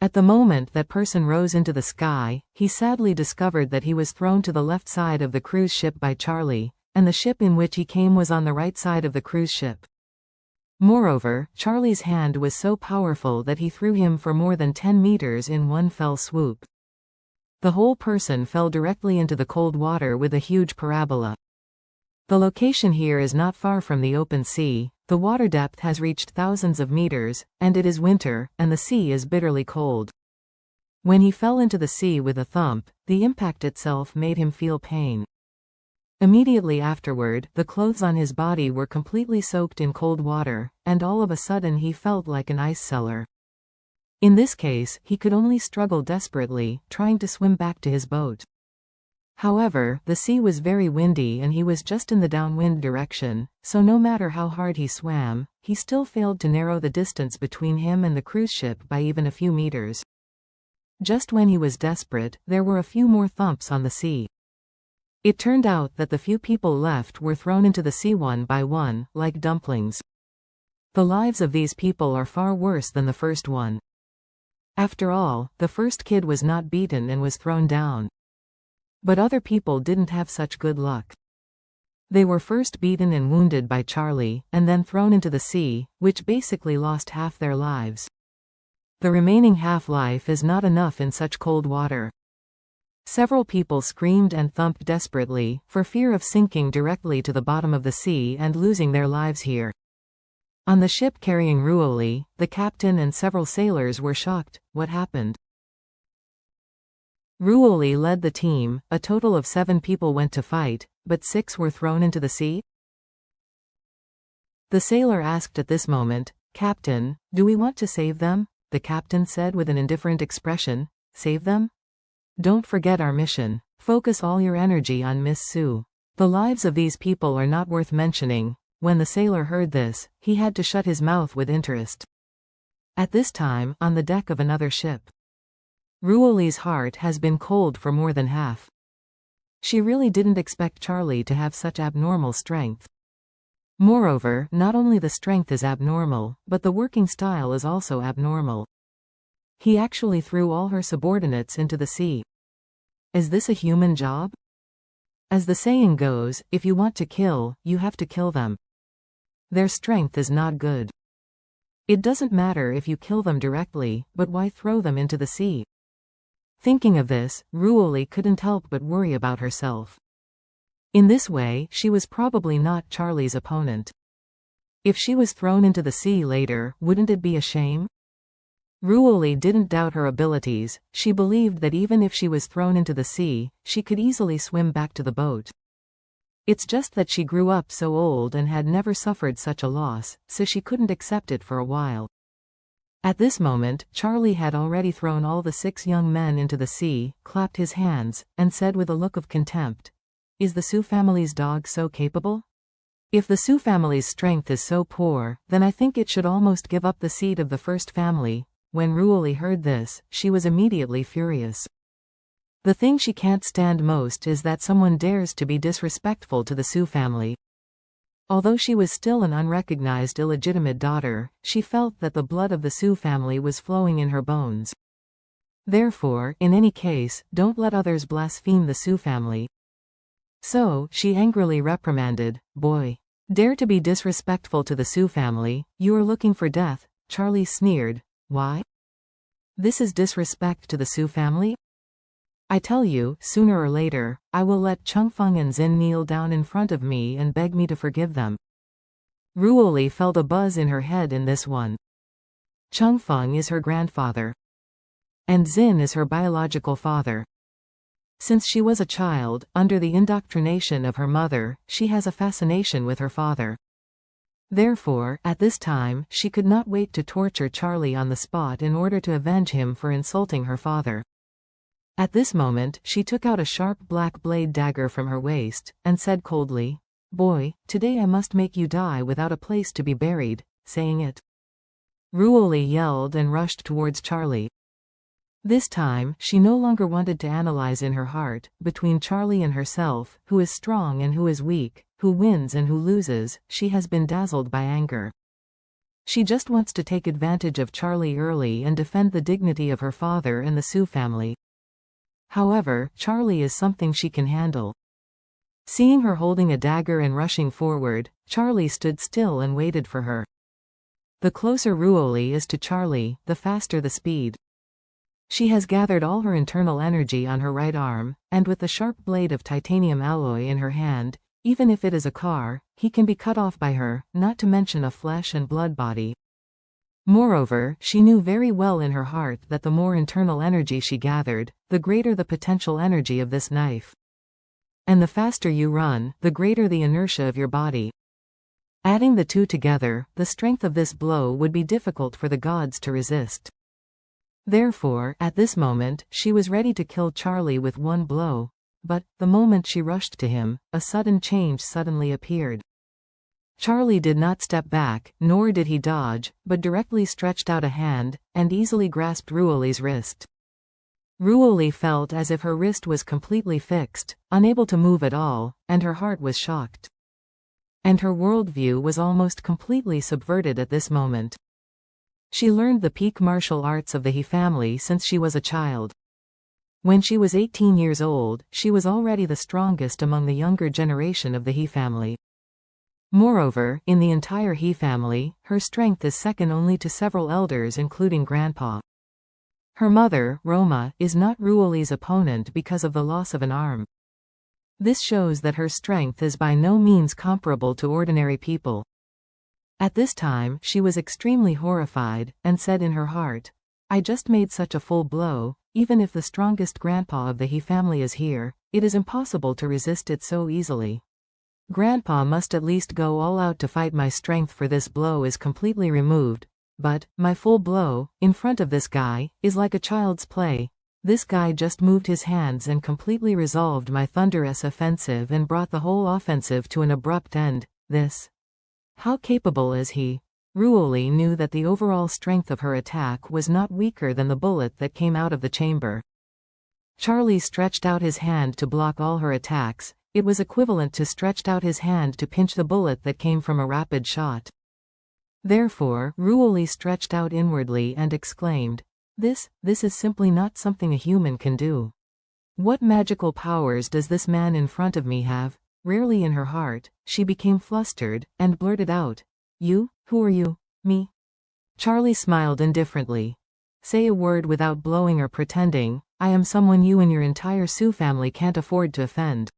At the moment that person rose into the sky, he sadly discovered that he was thrown to the left side of the cruise ship by Charlie, and the ship in which he came was on the right side of the cruise ship. Moreover, Charlie's hand was so powerful that he threw him for more than 10 meters in one fell swoop. The whole person fell directly into the cold water with a huge parabola. The location here is not far from the open sea. The water depth has reached thousands of meters, and it is winter, and the sea is bitterly cold. When he fell into the sea with a thump, the impact itself made him feel pain. Immediately afterward, the clothes on his body were completely soaked in cold water, and all of a sudden he felt like an ice cellar. In this case, he could only struggle desperately, trying to swim back to his boat. However, the sea was very windy and he was just in the downwind direction, so no matter how hard he swam, he still failed to narrow the distance between him and the cruise ship by even a few meters. Just when he was desperate, there were a few more thumps on the sea. It turned out that the few people left were thrown into the sea one by one, like dumplings. The lives of these people are far worse than the first one. After all, the first kid was not beaten and was thrown down. But other people didn't have such good luck. They were first beaten and wounded by Charlie, and then thrown into the sea, which basically lost half their lives. The remaining half-life is not enough in such cold water. Several people screamed and thumped desperately, for fear of sinking directly to the bottom of the sea and losing their lives here. On the ship carrying Ruoli, the captain and several sailors were shocked. What happened? Ruoli led the team. A total of 7 people went to fight, but 6 were thrown into the sea? The sailor asked at this moment, "Captain, do we want to save them?" The captain said with an indifferent expression, "Save them? Don't forget our mission. Focus all your energy on Miss Sue. The lives of these people are not worth mentioning." When the sailor heard this, he had to shut his mouth with interest. At this time, on the deck of another ship, Ruoli's heart has been cold for more than half. She really didn't expect Charlie to have such abnormal strength. Moreover, not only the strength is abnormal, but the working style is also abnormal. He actually threw all her subordinates into the sea. Is this a human job? As the saying goes, if you want to kill, you have to kill them. Their strength is not good. It doesn't matter if you kill them directly, but why throw them into the sea? Thinking of this, Ruoli couldn't help but worry about herself. In this way, she was probably not Charlie's opponent. If she was thrown into the sea later, wouldn't it be a shame? Ruoli didn't doubt her abilities. She believed that even if she was thrown into the sea, she could easily swim back to the boat. It's just that she grew up so old and had never suffered such a loss, so she couldn't accept it for a while. At this moment, Charlie had already thrown all the 6 young men into the sea, clapped his hands, and said with a look of contempt, "Is the Sioux family's dog so capable? If the Sioux family's strength is so poor, then I think it should almost give up the seat of the first family." When Ruoli heard this, she was immediately furious. The thing she can't stand most is that someone dares to be disrespectful to the Sioux family. Although she was still an unrecognized illegitimate daughter, she felt that the blood of the Sioux family was flowing in her bones. Therefore, in any case, don't let others blaspheme the Sioux family. So, she angrily reprimanded, "Boy, dare to be disrespectful to the Sioux family, you are looking for death." Charlie sneered, "Why? This is disrespect to the Sioux family? I tell you, sooner or later, I will let Chungfeng and Zin kneel down in front of me and beg me to forgive them." Ruoli felt a buzz in her head in this one. Chungfeng is her grandfather, and Zin is her biological father. Since she was a child, under the indoctrination of her mother, she has a fascination with her father. Therefore, at this time, she could not wait to torture Charlie on the spot in order to avenge him for insulting her father. At this moment, she took out a sharp black blade dagger from her waist, and said coldly, "Boy, today I must make you die without a place to be buried." Saying it, Ruoli yelled and rushed towards Charlie. This time, she no longer wanted to analyze in her heart, between Charlie and herself, who is strong and who is weak, who wins and who loses. She has been dazzled by anger. She just wants to take advantage of Charlie early and defend the dignity of her father and the Sue family. However, Charlie is something she can handle. Seeing her holding a dagger and rushing forward, Charlie stood still and waited for her. The closer Ruoli is to Charlie, the faster the speed. She has gathered all her internal energy on her right arm, and with the sharp blade of titanium alloy in her hand, even if it is a car, he can be cut off by her, not to mention a flesh and blood body. Moreover, she knew very well in her heart that the more internal energy she gathered, the greater the potential energy of this knife. And the faster you run, the greater the inertia of your body. Adding the two together, the strength of this blow would be difficult for the gods to resist. Therefore, at this moment, she was ready to kill Charlie with one blow. But, the moment she rushed to him, a sudden change suddenly appeared. Charlie did not step back, nor did he dodge, but directly stretched out a hand, and easily grasped Ruoli's wrist. Ruoli felt as if her wrist was completely fixed, unable to move at all, and her heart was shocked. And her worldview was almost completely subverted at this moment. She learned the peak martial arts of the He family since she was a child. When she was 18 years old, she was already the strongest among the younger generation of the He family. Moreover, in the entire He family, her strength is second only to several elders including Grandpa. Her mother, Roma, is not Ruoli's opponent because of the loss of an arm. This shows that her strength is by no means comparable to ordinary people. At this time, she was extremely horrified, and said in her heart, "I just made such a full blow. Even if the strongest grandpa of the He family is here, it is impossible to resist it so easily. Grandpa must at least go all out to fight my strength, for this blow is completely removed. But, my full blow, in front of this guy, is like a child's play. This guy just moved his hands and completely resolved my thunderous offensive and brought the whole offensive to an abrupt end. This. How capable is he?" Ruoli knew that the overall strength of her attack was not weaker than the bullet that came out of the chamber. Charlie stretched out his hand to block all her attacks. It was equivalent to stretched out his hand to pinch the bullet that came from a rapid shot. Therefore, Ruoli stretched out inwardly and exclaimed, This is simply not something a human can do. What magical powers does this man in front of me have?" Rarely in her heart, she became flustered, and blurted out, "You? Who are you?" "Me?" Charlie smiled indifferently. "Say a word without blowing or pretending. I am someone you and your entire Sue family can't afford to offend."